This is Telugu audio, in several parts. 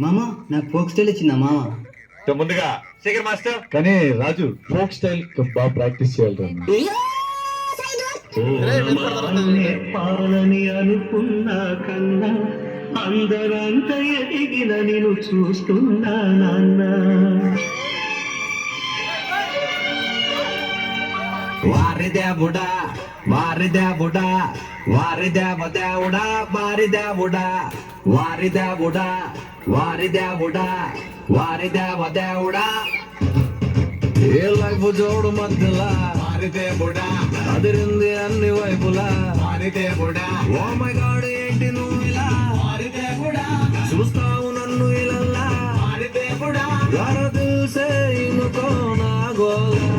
మామా నాకు ఫోక్ స్టైల్ ఇచ్చిందా మామ? ముందుగా శేఖర్ మాస్టర్. కానీ రాజు ఫోక్ స్టైల్ బాగా ప్రాక్టీస్ చేయాలి. పాలని అనుకున్నా కన్నా అందరంత ఎదిగిన నేను చూస్తున్నా నాన్న. వారి దేవుడా వారి దేవుడా వారి దేవదేవుడా వారి దేవుడా వారి దేవుడా వారి దేవుడా వారి దేవదేవుడా ఏ లైఫ్ జోడు మధ్యలా వారి దేవుడా అదిరింది అన్ని వైపులా వారి దేవుడా. ఓ మై గాడ్ ఏంటి నువ్వు ఇలా వారి దేవుడా చూస్తావు నన్ను ఇలా వారి దేవుడా. గారో దిల్సే ఇనుకో నా గోలా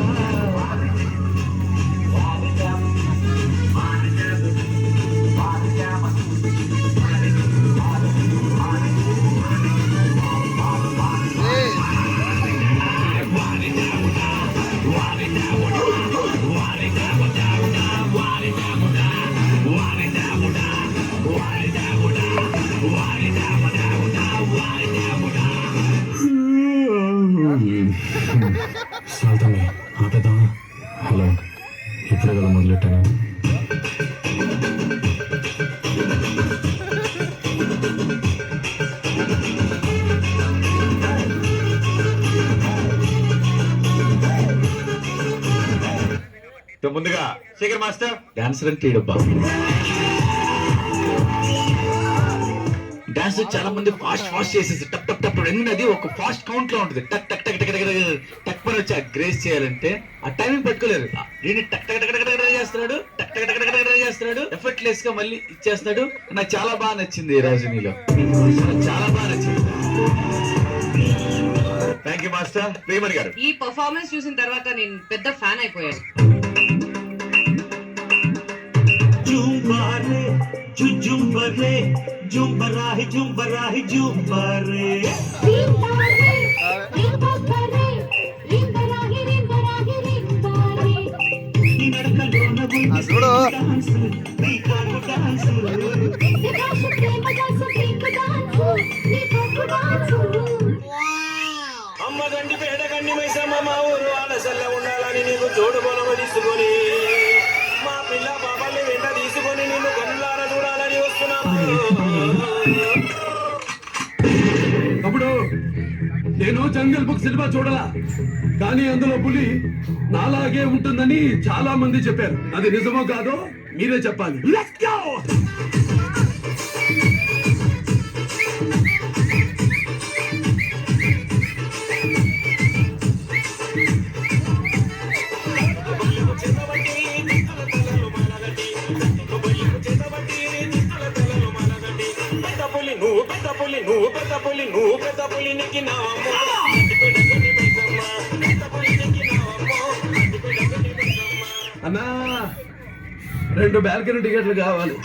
శాంతమే ఆపేద్దామా? హలో, ఇప్పుడే కదా మొదలెట్టాను. ముందుగా శేఖర్ మాస్టర్. డాన్సర్ అంటే ఈడబ్బా. డాన్స్ చాలా మంది ఫాస్ట్ చేసేసి టక్ టక్ టక్ అది ఒక ఫాస్ట్ కౌంట్ లో ఉంటుంది. టక్ టక్ టక్ టక్ టక్ పని వచ్చి గ్రేస్ చేయాలంటే ఆ టైమింగ్ పెట్టుకోలేరు. దీన్ని టక్ టక్ టక్ టక్ చేస్తున్నాడు, టక్ టక్ టక్ టక్ చేస్తున్నాడు, ఎఫర్ట్లెస్ గా మళ్ళీ ఇచ్చేస్తున్నాడు. నాకు చాలా బాగా నచ్చింది రాజునిలో, చాలా బాగా నచ్చింది. Thank you master. ప్రియమణి గారు, ఈ పర్ఫార్మెన్స్ చూసిన తర్వాత నేను పెద్ద ఫ్యాన్ అయిపోయాను. జుంబారే జుంబరే జుంబరాహి జుంబరాహి జుంబరే అమ్మ గండి పేడ గండి మైసమ్మ మా ఊరు ఆలసల్ల ఉండాలని నీకు జోడు బొలవ తీసుకొని మా పిల్ల బాబాల్ని వెంట తీసుకొని నిన్ను కళ్ళార చూడాలని వస్తున్నాము. అప్పుడు నేను జంగల్ బుక్ సినిమా చూడలా, కానీ అందులో పులి నాలాగే ఉంటుందని చాలా మంది చెప్పారు. అది నిజమో కాదో మీరే చెప్పాలి. Let's go. నువ్వు పెద్ద పులి నెక్కినావమ్మో. అన్నా 2 బాల్కనీ టికెట్లు కావాలి.